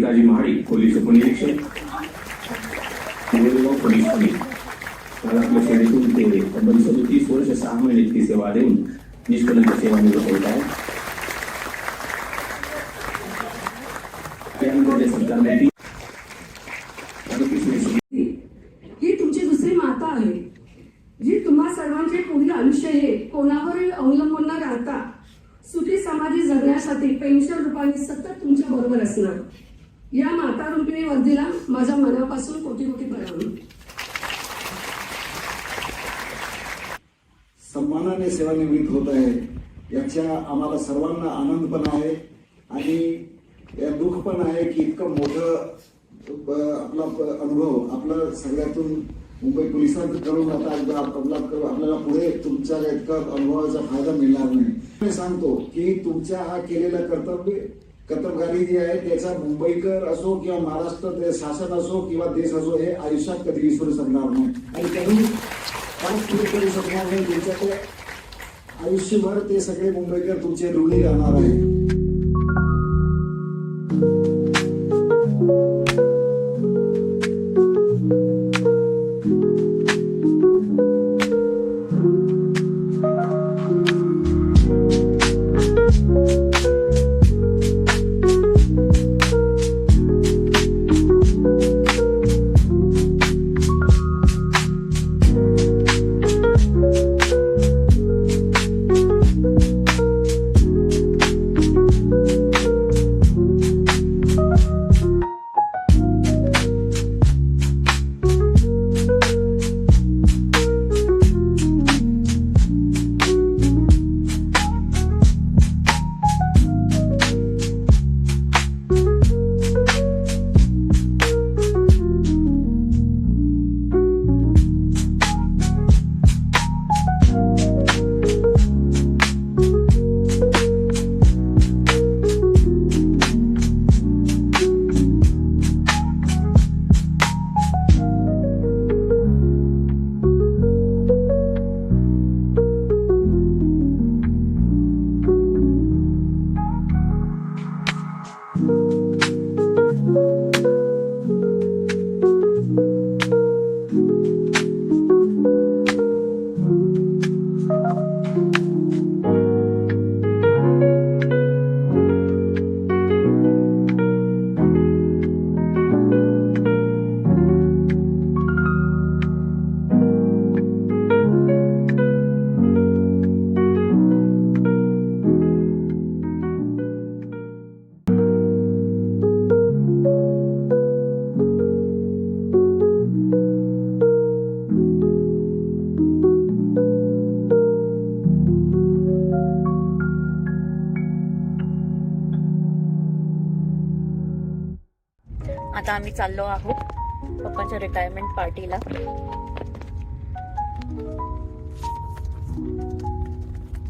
Bhikaji Mahadik police उपनिरीक्षक police अधिक काल आपल्या सेवेतून ते तब्बल 37 वर्ष 6 महिने इतकी सेवा देऊन निष्कलंक सेवानिवृत्त होत आहेत. त्यानंतर सरकारने ही तुमची दुसरी माता आहे जी तुम्हा सर्वांचे पुढील आयुष्य हे कोणावरही अवलंबून न राहता सुखी समाधी जगण्यासाठी पेन्शन रूपाने सतत तुमच्या बरोबर असणार. या माता रूपिणी वर्दीला माझ्या मनापासून कोटी कोटी प्रणाम. सन्मानाने सेवानिवृत्त होत आहे याच्या आम्हाला सर्वांना आनंद पण आहे आणि या दुःख पण आहे की इतकं मोठं आपला अनुभव आपला सगळ्यातून मुंबई पोलिसांकडून आता आपल्याला पुढे तुमच्या इतका अनुभवाचा फायदा मिळणार नाही. मी सांगतो की तुमच्या हा केलेला कर्तबगारी जी आहे त्याचा मुंबईकर असो किंवा महाराष्ट्र शासन असो किंवा देश असो हे आयुष्यात कधी विसरू शकणार नाही आणि कधी काम पुढे करू शकणार नाही. ज्याच्या ते आयुष्यभर ते सगळे मुंबईकर तुमचे ऋणी राहणार आहे. आता आम्ही चाललो आहोत पप्पाच्या रिटायरमेंट पार्टीला.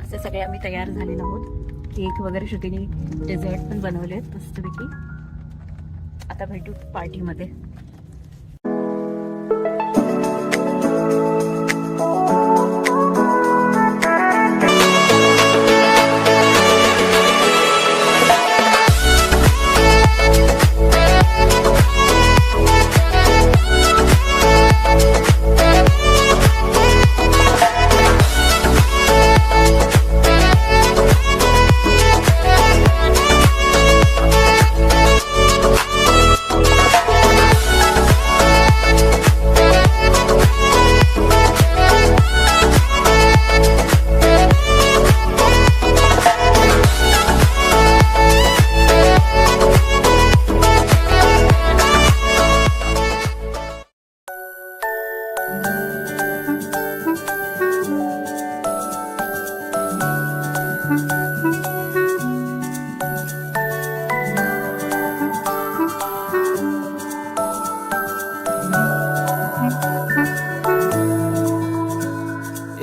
असे सगळे आम्ही तयार झालेलो आहोत. केक वगैरे श्रुतीने डेझर्ट पण बनवले मस्तपैकी. आता भेटू पार्टीमध्ये.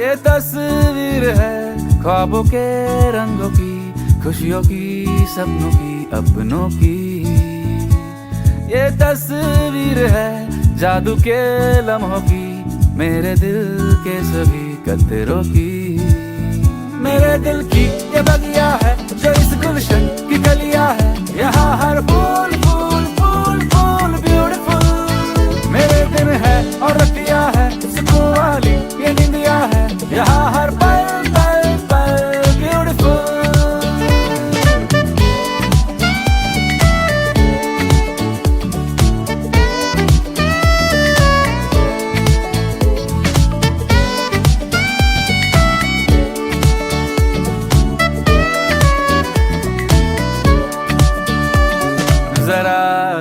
ये तस्वीर है ख्वाबों के रंगों की, खुशियों की, सपनों की, अपनों की. ये तस्वीर है जादू के लम्हों की, मेरे दिल के सभी कतरों की. मेरे दिल की ये बगिया है जो इस गुलशन की कलियां है, यहाँ हर फूल फूल फूल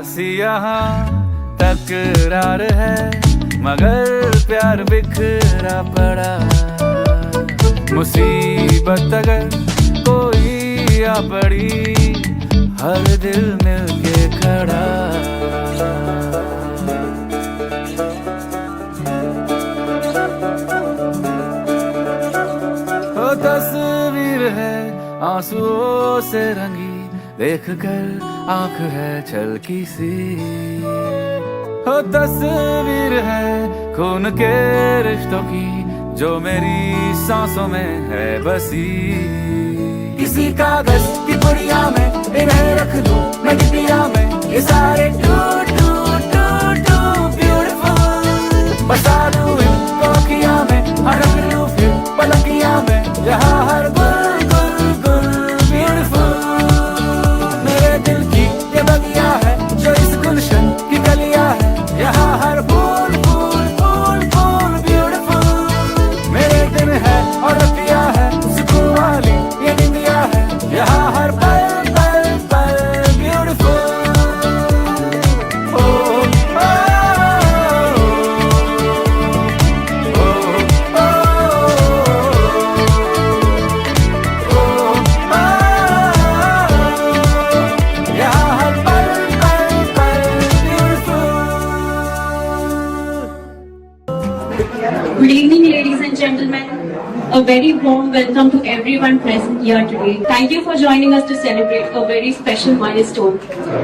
सी यहाँ तकरार है, मगर प्यार बिखरा पड़ा। मुसीबत अगर कोई आ पड़ी, हर दिल मिलके खड़ा। ओ तस्वीर है आंसुओं से रंगी, देख कर आंख है छलकी सी। हो तस्वीर है खून के रिश्तों की, जो मेरी सांसों में है बसी। किसी कागज की पुड़िया में इन्हें रख दूं मैं डिबिया में, ये सारे टूट टूट टूट टूट ब्यूटीफुल। बसा दूं इनको अखियां में, रख लूं फिर पलकियां में, यहाँ हर गुल गुल गुल ब्यूटीफुल। मेरे दिल की ये बगिया है, जो इस गुलशन की गलियां है, यहाँ हर फूल फूल फूल फूल ब्यूटीफुल। मेरे दिन है और रतिया है, सुकून वाली ये निंदिया है, यहाँ हर पल पल पल beautiful. Good evening, ladies and gentlemen. A very warm welcome to everyone present here today. Thank you for joining us to celebrate a very special milestone,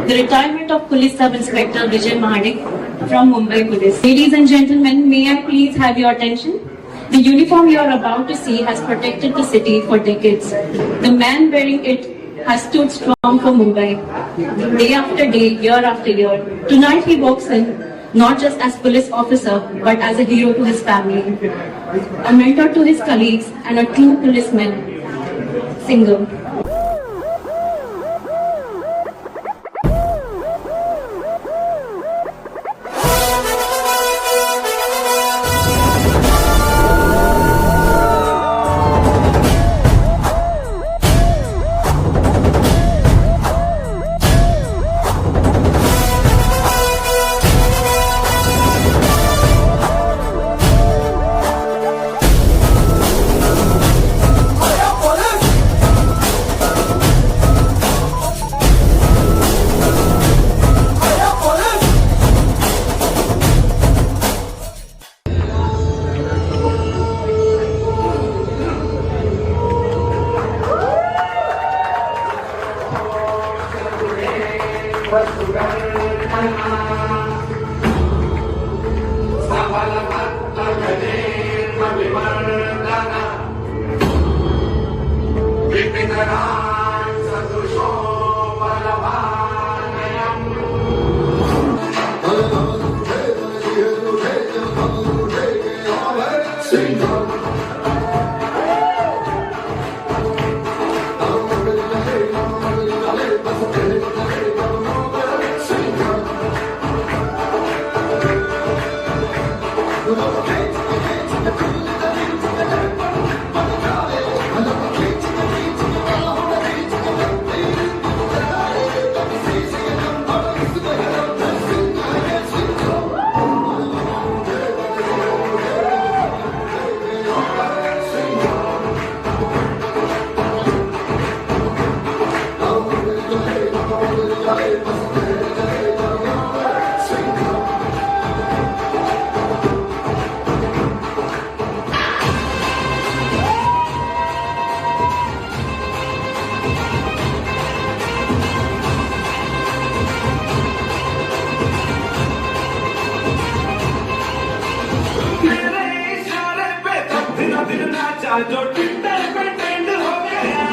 the retirement of Police Sub-Inspector Vijay Mahadik from Mumbai Police. Ladies and gentlemen, may I please have your attention? The uniform you are about to see has protected the city for decades. The man wearing it has stood strong for Mumbai, day after day, year after year. Tonight he walks in not just as police officer, but as a hero to his family, a mentor to his colleagues, and a true policeman, singer. जो Twitter पे trend हो गया,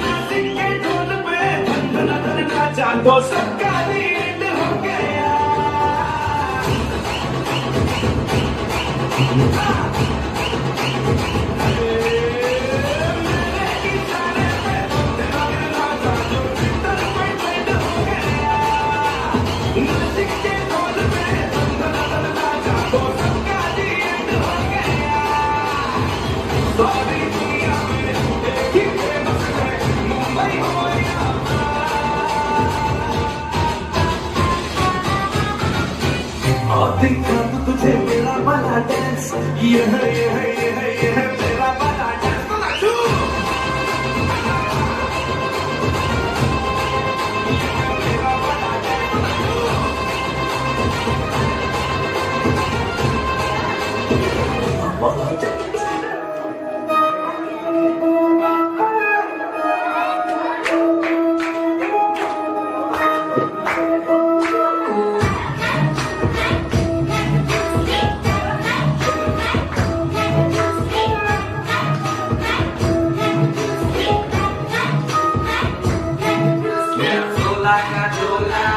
नासिक के ढोल पे धन धन नाचा तो सबका lead हो गया। Sorry. मुझे मेरा वाला डांस ये है मेरा वाला डांस नाचो मेरा वाला डांस Sola cachola,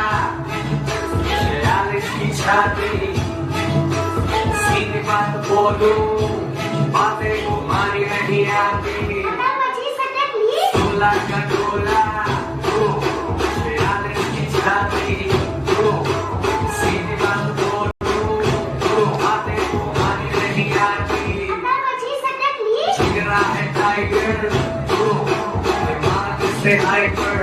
reales की छाती, सीधी बात बोलो, बातें तुम्हारी नहीं आती। सोला cachola, reales की छाती, सीधी बात बोलो, बातें तुम्हारी नहीं आती। जिगरा है टाइगर, दिमाग से हाइपर।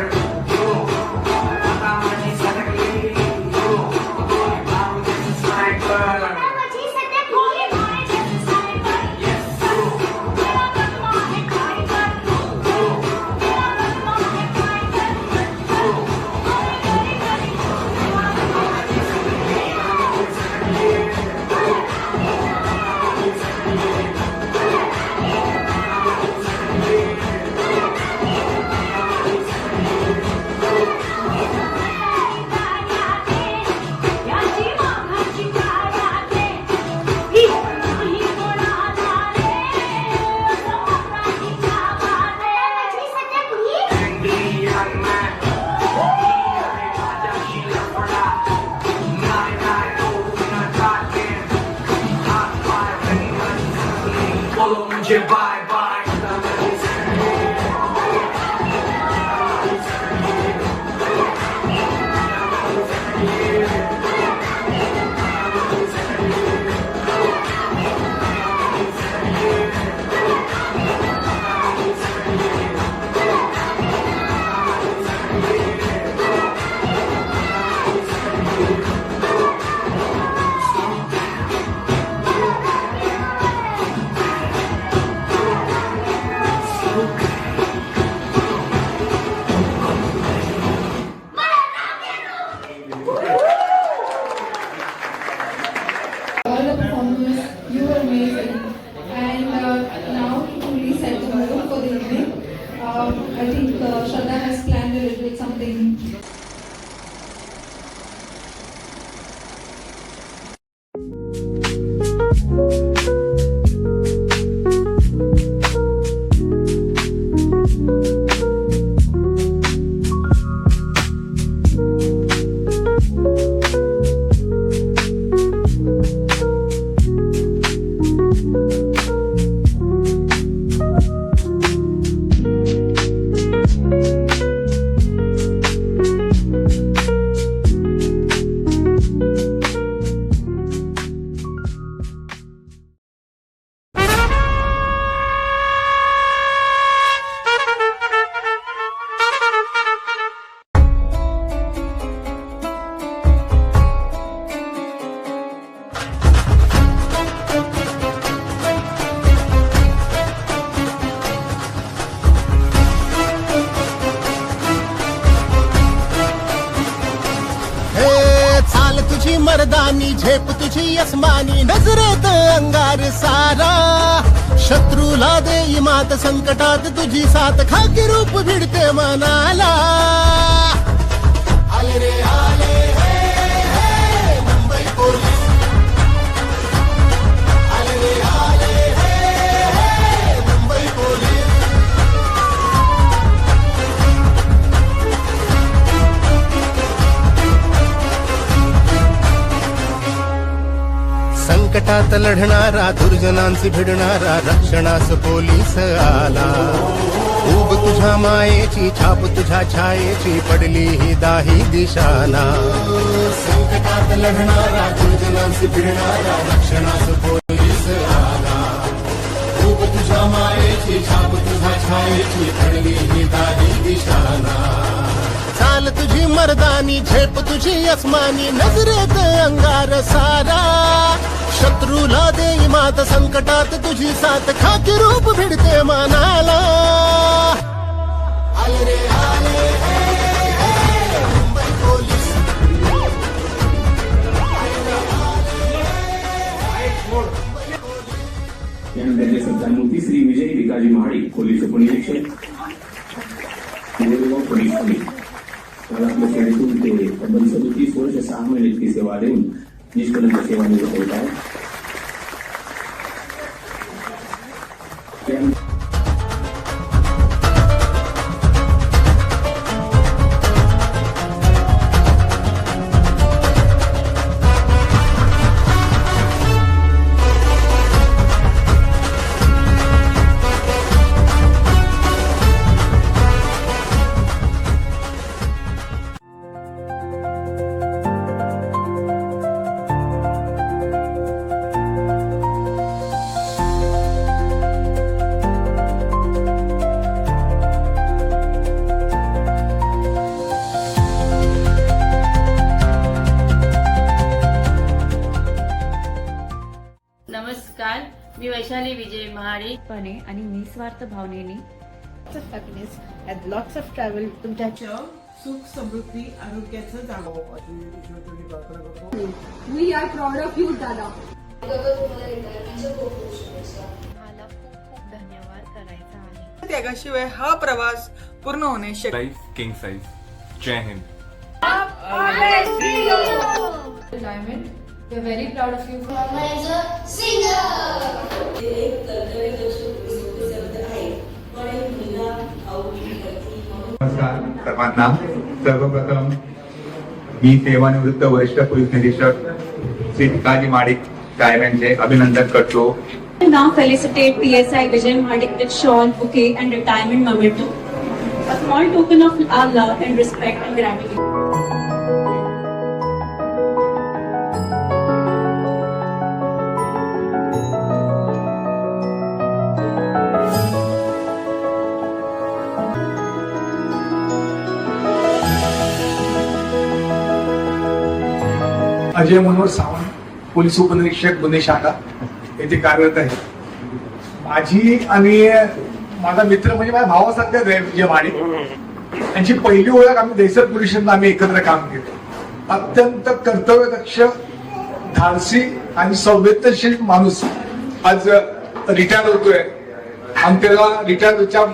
मुझे bye bye All the performers, you were amazing, and now to truly set the mood for the evening, I think Shraddha has planned a little bit something. मर्दानी झेप तुझी अस्मानी नजरेत अंगार सारा शत्रूला दे मात संकटात तुझी साथ खाकी रूप भिडते मनाला आले रे आले हे मुंबई पोलीस आले रे आले हे मुंबई पोलीस संकटात लढणारा दुर्जनांची भिडणारा रक्षणास पोलीस आला उब तुझ्या मायेची छाप तुझ्या छायेची पडली ही दाही दिशाना संकटात लढणारा दुर्जनांची भिडणारा रक्षणास पोलीस आला उब तुझ्या मायेची छाप तुझ्या छायेची पडली ही दाही दिशाना चाल तुझी मर्दानी झेप तुझी अस्मानी नजरेत अंगार सारा शत्रूला देई मात संकटात तुझी साथ खाकी रूप भिडते मनाला आले रे आले मुंबई पोलीस त्यानंतर सत्तामूर्ती श्री विजय भिकाजी महाडिक पोलीस उपनिरीक्षक गोरेगाव पोलीस ठाणे काल आपल्या सेवेतून ते तब्बल 37 वर्ष 6 महिने इतकी सेवा देऊन निष्कलंक सेवानिवृत्त होत आहेत. नमस्कार, मी वैशाली विजय महाडी. आणि निस्वार्थ भावनेने happiness and lots of travel तुमच्या सुख समृद्धी आरोग्याचं जागो. We are proud of you दादा. मला खूप खूप धन्यवाद करायचा आहे. त्यागाशिवाय हा प्रवास पूर्ण होणे शक्य. Life king size. जय हिंद. Diamond, we're very proud of you. Mama is a singer. नमस्कार सर्वांना. सर्वप्रथम मी सेवानिवृत्त वरिष्ठ पोलीस निरीक्षक श्री भिकाजी महाडिक साहेब यांचे अभिनंदन करतो. Now felicitate PSI Vijay Madik with shawl, bouquet and retirement memento. A small token of our love and respect and gratitude. Ajay Manohar Sawant, police उपनिरीक्षक गुन्हे शाखा येथे कार्यरत आहे. माझी आणि माझा मित्र म्हणजे माझ्या भावासारखाच आहे विजय महाडिक. त्यांची पहिली ओळख आम्ही दहिसर पोलीस स्टेशनला आम्ही एकत्र काम केलं. अत्यंत कर्तव्यदक्ष, धाडसी आणि संवेदनशील माणूस आज रिटायर होतोय आणि त्याला रिटायरच्या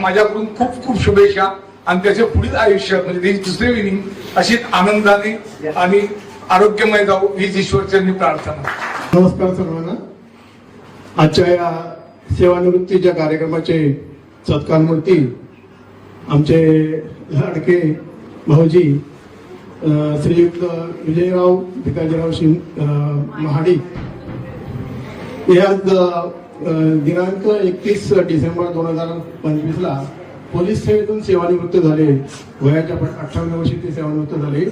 माझ्याकडून खूप खूप शुभेच्छा आणि त्याचे पुढील आयुष्य म्हणजे त्याची दुसरी विनिंग अशीच आनंदाने आणि आरोग्यमय जाऊ हीच ईश्वरचरणी प्रार्थना. नमस्कार सर्वांना. आजच्या या सेवानिवृत्तीच्या कार्यक्रमाचे सत्कारमूर्ती आमचे लाडके भाऊजी श्रीयुक्त विजयराव भिकाजीराव महाडिक हे आज दिनांक 31 डिसेंबर 2025 ला पोलीस सेवेतून सेवानिवृत्त झाले. वयाच्या 58 वर्षी ते सेवानिवृत्त झाले.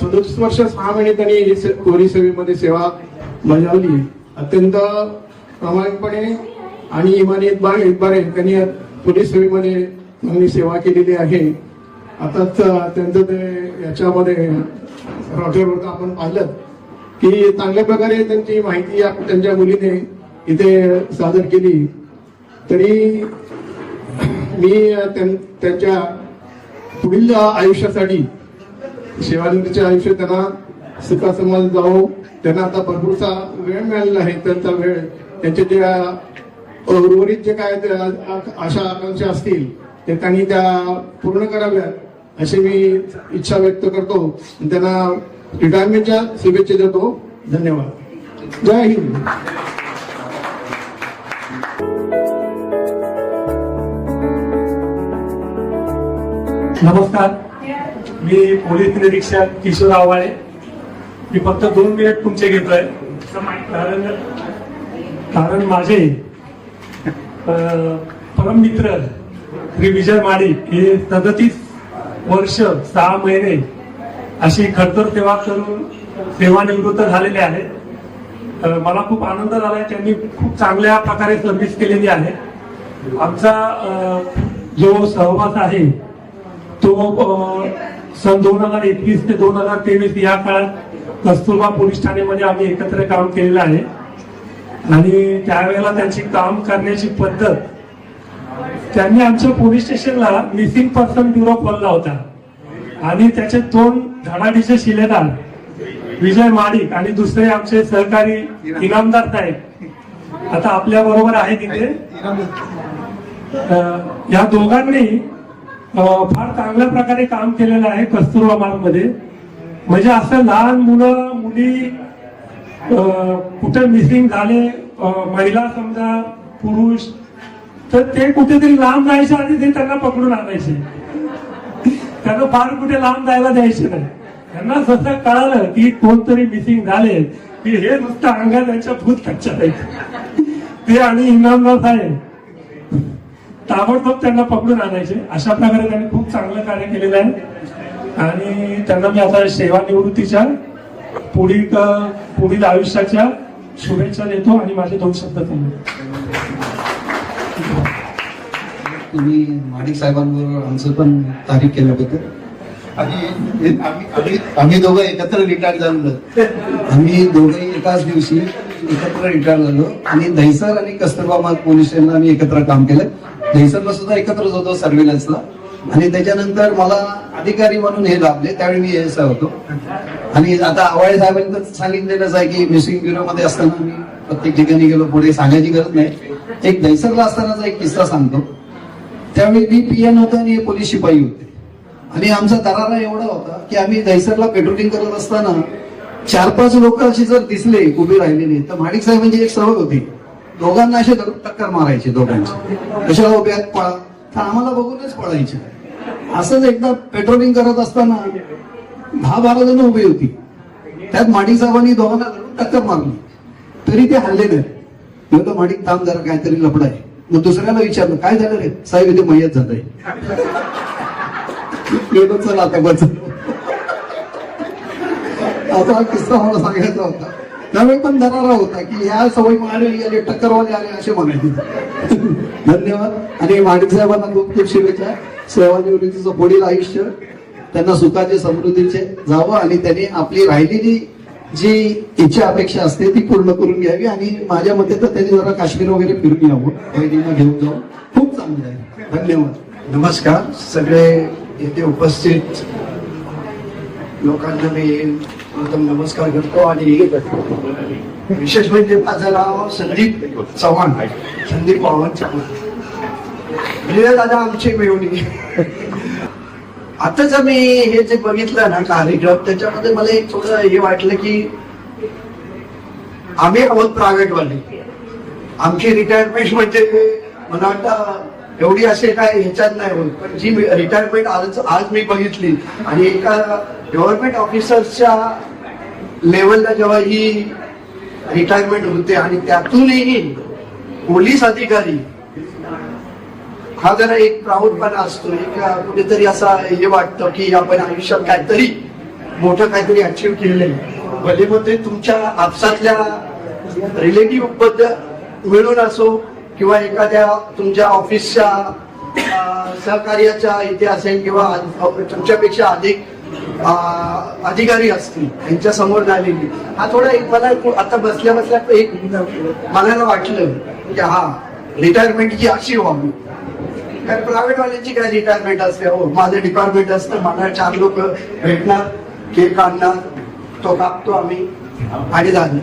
37 वर्ष 6 महिने त्यांनी पोलीस सेवेमध्ये सेवा बजावली. अत्यंत प्रामाणिकपणे आणि इमानीतबारे त्यांनी पोलीस सेवेमध्ये चांगली सेवा केलेली आहे. आताच त्यांचं ते याच्यामध्ये रॉकेटवर आपण पाहिलं की चांगल्या प्रकारे त्यांची माहिती त्यांच्या मुलीने इथे सादर केली. तरी मी त्यांच्या पुढील आयुष्यासाठी सेवानिवृत्तीचे आयुष्य त्यांना सुखासमाज जावो. त्यांना आता भरपूरसा वेळ मिळालेला आहे. त्यांचा वेळ त्यांचे जे उर्वरित जे काय आशा आकांक्षा असतील ते त्यांनी त्या पूर्ण कराव्यात अशी मी इच्छा व्यक्त करतो. त्यांना रिटायरमेंटच्या शुभेच्छा देतो. धन्यवाद. जय हिंद. नमस्कार, मी पोलीस निरीक्षक किशोर आवाळे. मी फक्त 2 मिनिट तुमचे घेतोय कारण माझे परममित्र श्री विजय महाडिक हे 37 वर्ष 6 महिने अशी खडतर सेवा करून सेवानिवृत्त झालेले आहेत. मला खूप आनंद झालाय. त्यांनी खूप चांगल्या प्रकारे सर्व्हिस केलेली आहे. आमचा जो सहवास आहे तो सन 2021 ते 2023 या काळात कस्तुरबा पोलीस ठाण्यामध्ये आम्ही एकत्र काम केलेलं आहे. आणि त्यावेळेला त्यांची काम करण्याची पद्धत, त्यांनी आमच्या पोलीस स्टेशनला मिसिंग पर्सन ब्युरो खोलला होता आणि त्याचे 2 धडाडीचे शिलेदार विजय माडिक आणि दुसरे आमचे सहकारी इनामदार साहेब आता आपल्या बरोबर आहे तिथे. या दोघांनी फार चांगल्या प्रकारे काम केलेलं आहे कस्तुरबा मार्गमध्ये. म्हणजे असं लहान मुलं मुली कुठे मिसिंग झाले, महिला समजा पुरुष, तर ते कुठेतरी लांब जायच्या आधी ते त्यांना पकडून आणायचे. त्यांना फार कुठे लांब जायला द्यायचे नाही. त्यांना जसं कळालं की कोणतरी मिसिंग झाले की हे नुसतं अंगात त्यांच्या भूत कच्च्या ते आणि इनामदार साहेब ताबडतोब त्यांना पकडून आणायचे. अशा प्रकारे त्यांनी खूप चांगलं कार्य केलेलं आहे आणि त्यांना मी आता सेवानिवृत्तीच्या पुढील आयुष्याच्या शुभेच्छा देतो आणि माझे 2 शब्द तुम्ही माडिक साहेबांबरोबर आमचं पण तारीफ केल्याबद्दल. आणि आम्ही दोघं एकत्र रिटायर झालो. आम्ही दोघंही एकाच दिवशी एकत्र रिटायर झालो आणि दहिसर आणि कस्तुरबा मार्ग पोलीस स्टेशनला आम्ही एकत्र काम केलं. दहिसरला सुद्धा एकत्रच होतो सर्व्हिलन्सला. आणि त्याच्यानंतर मला अधिकारी म्हणून हे लाभले, त्यावेळी मी एस होतो. आणि आता आवाळे साहेबांनी तर सांगितलेलंच आहे की मिसिंग ब्युरो मध्ये असताना मी प्रत्येक ठिकाणी गेलो, पुढे सांगायची गरज नाही. एक दहिसरला असतानाचा एक किस्सा सांगतो. त्यावेळी मी PN होतो आणि हे पोलीस शिपाई होते आणि आमचा दरारा एवढा होता की आम्ही दहिसरला पेट्रोलिंग करत असताना 4-5 लोक अशी जर दिसले उभी राहिलेली तर माडिक साहेबांची एक सवय होती, दोघांना असे धरून टक्कर मारायचे. दोघांची कशाला उभ्या पळा, तर आम्हाला बघूनच पळायचे. असंच एकदा पेट्रोलिंग करत असताना 10-12 जण उभी होती. त्यात माडिक साहेबांनी दोघांना धरून टक्कर मारली तरी ते हल्ले नाही. म्हणतो माडिक थांब जरा, काहीतरी लफडा आहे. मग दुसऱ्याला विचारलं काय झालं रे? साहेब इथे मयत झालंय. चला आता बच असा किस्सा मला सांगायचा होता. त्यावेळी पण दरारा होता की ह्या सवयी मारले टक्करवाले आले असे म्हणायचे. धन्यवाद आणि माडिक साहेबांना खूप खूप शुभेच्छा. सेवानिवृत्तीचं पुढील आयुष्य त्यांना सुखाचे समृद्धीचे जावं आणि त्यांनी आपली राहिलेली जी इच्छा अपेक्षा असते ती पूर्ण करून घ्यावी. आणि माझ्या मते तर त्यांनी जरा काश्मीर वगैरे फिरून यावं, बहिणींना घेऊन जावं, खूप चांगलं आहे. धन्यवाद. नमस्कार सगळे येथे उपस्थित लोकांना मी प्रथम नमस्कार करतो. आणि विशेष म्हणजे माझं नाव संदीप चव्हाण, संदीप वामन चव्हाण. म्हणजे दादा आमची मिळवणी. आताच मी हे जे बघितलं ना कार्यक्रम, त्याच्यामध्ये मला एक थोडं हे वाटलं की आम्ही आहोत प्रायव्हेटवाले. आमची रिटायरमेंट म्हणजे मला वाटतं एवढी असे काय ह्याच्यात नाही होत, पण जी रिटायरमेंट आज मी बघितली आणि एका गव्हर्नमेंट ऑफिसरच्या लेवलला जेव्हा ही रिटायरमेंट होते आणि त्यातूनही पोलीस अधिकारी, हा जरा एक प्राऊडपणा असतो. एक कुठेतरी असा हे वाटतं की आपण आयुष्यात काहीतरी मोठं काहीतरी अचीव्ह केलंय. भले मग ते तुमच्या आपसातल्या रिलेटिव्ह बद्दल मिळून असो किंवा एखाद्या तुमच्या ऑफिसच्या सहकार्याच्या इथे असेल किंवा तुमच्यापेक्षा अधिक अधिकारी असतील त्यांच्या समोर झालेली. हा थोडा एक मला आता बसल्या बसल्या एक मनाला वाटलं की हा रिटायरमेंट ही अशी व्हावी. कारण प्रायव्हेट वाल्यांची काय रिटायरमेंट असते, हो माझं डिपार्टमेंट असतं, मला 4 लोक भेटणार, केक आणणार, तो कापतो आम्ही आणि झालं.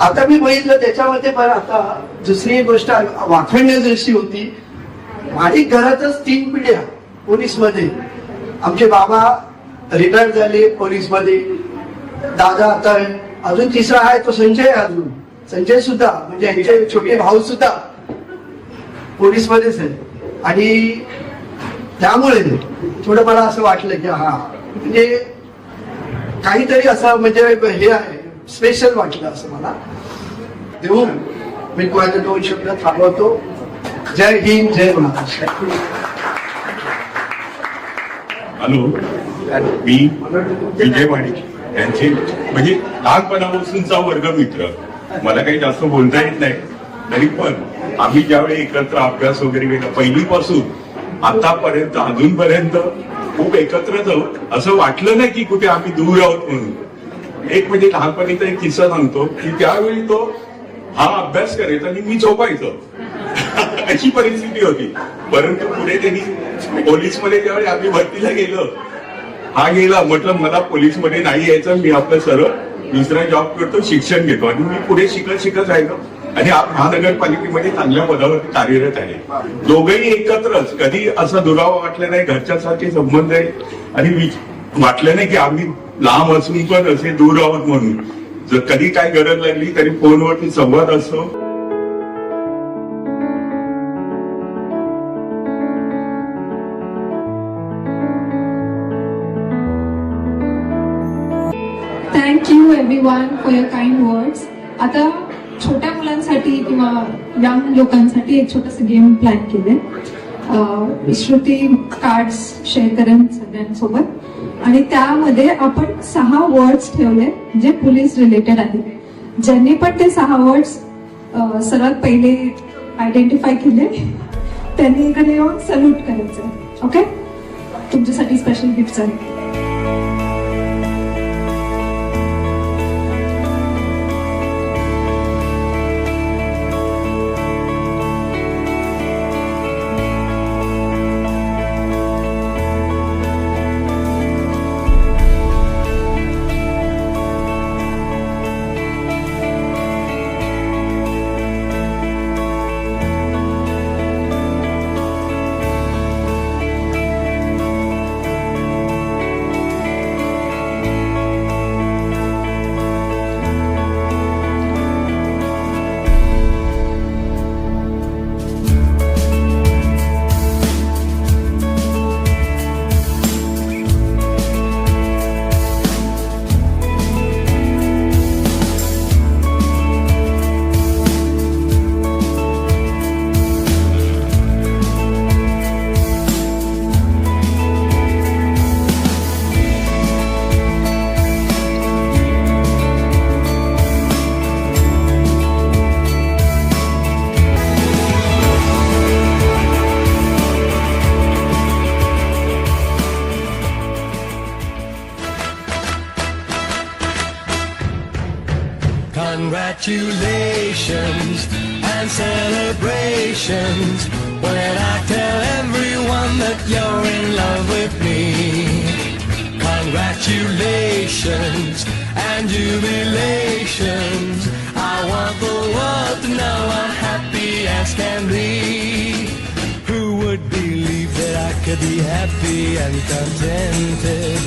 आता मी बघितलं त्याच्यामध्ये पण आता दुसरी गोष्ट वाखण्य जशी होती. माझी घरातच 3 पिढ्या पोलीस मध्ये. आमचे बाबा रिटायर झाले पोलीस मध्ये, दादा आता अजून तिसरा आहे तो संजय, अजून संजय सुद्धा म्हणजे यांचे छोटे भाऊ सुद्धा पोलीस मध्येच आहे. आणि त्यामुळे थोडं मला असं वाटलं की हा म्हणजे काहीतरी असं म्हणजे हे आहे स्पेशल वाटलं असं मला. देऊन मी माझे 2 शब्द थांबवतो. जय हिंद, जय महाराष्ट्र. हॅलो, मी विजय माडिक यांचे म्हणजे लहानपणापासूनचा वर्गमित्र. मला काही जास्त बोलता येत नाही, तरी पण आम्ही ज्यावेळी एकत्र अभ्यास वगैरे केला पहिलीपासून आतापर्यंत अजूनपर्यंत खूप एकत्र जाऊ असं वाटलं नाही की कुठे आम्ही दूर आहोत म्हणून. एक म्हणजे लहानपणीचा एक किस्सा सांगतो की त्यावेळी तो हा अभ्यास करायचा आणि मी झोपायचो अशी परिस्थिती होती. परंतु पुढे त्यांनी पोलीसमध्ये त्यावेळी आम्ही भरतीला गेलो. हा गेला, म्हटलं मला पोलीसमध्ये नाही यायचं, मी आपलं सरळ दुसरा जॉब करतो, शिक्षण घेतो. आणि मी पुढे शिकत राहिलो आणि आज महानगरपालिकेमध्ये चांगल्या पदावरती कार्यरत आहे. दोघंही एकत्रच, कधी असा दुरावा वाटला नाही, घरच्यासारखे संबंध आहे. आणि वाटलं नाही की आम्ही लांब असून पण असे दूर आहोत म्हणून. जर कधी काय गरज लागली तरी फोनवरती संवाद असतो. Thank you everyone for your kind words. आता छोट्या मुलांसाठी किंवा यंग लोकांसाठी एक छोटंसं गेम प्लॅन केलंय. श्रुती कार्ड्स शेअर करेन सगळ्यांसोबत आणि त्यामध्ये आपण 6 वर्ड्स ठेवले जे पोलीस रिलेटेड आहेत. ज्यांनी पण ते 6 वर्ड्स सर्वात पहिले आयडेंटिफाय केले त्यांनी इकडे येऊन सल्यूट करायचं. ओके, तुमच्यासाठी स्पेशल गिफ्ट आहे. Congratulations and celebrations when I tell everyone that you're in love with me. Congratulations and jubilations. I want the world to know I'm happy as can be. Who would believe that I could be happy and contented?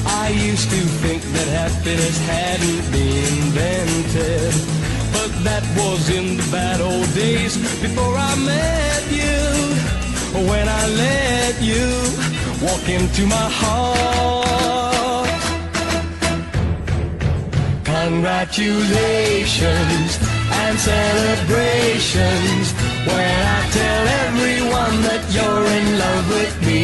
I used to think that happiness hadn't been invented, but that was in the bad old days before I met you. When I let you walk into my heart. Congratulations and celebrations when I tell everyone that you're in love with me.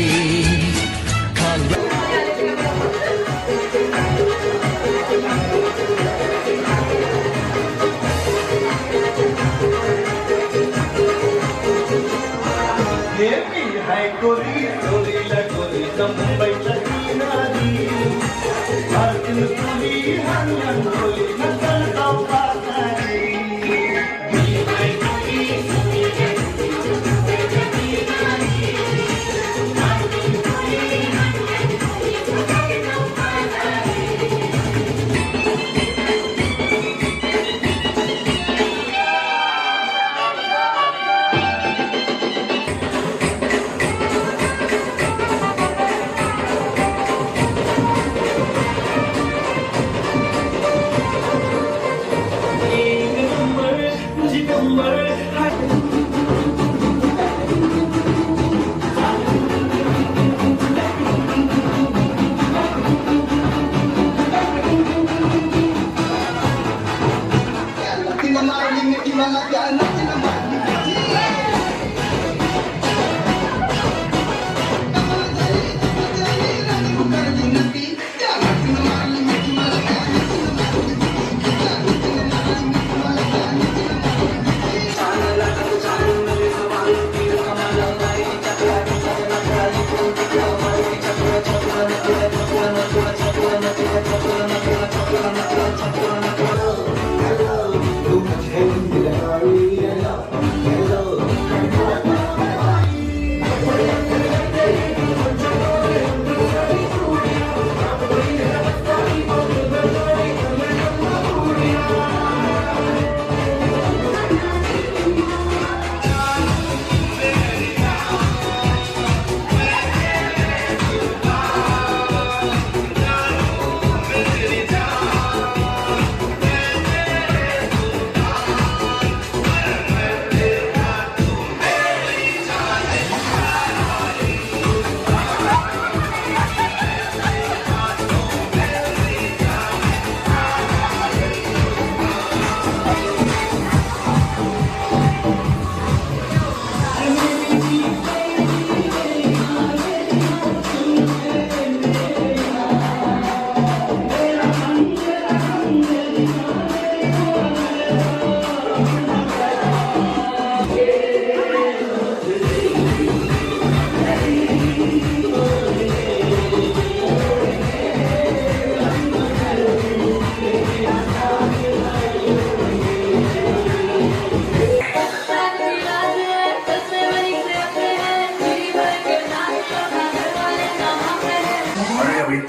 गोरी चोरीला गोरी मुंबईच्या किनारी भारतीय गोरी हंगण गोरी नसल पाकारी.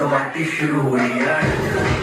तो पार्टी शुरू हुई यार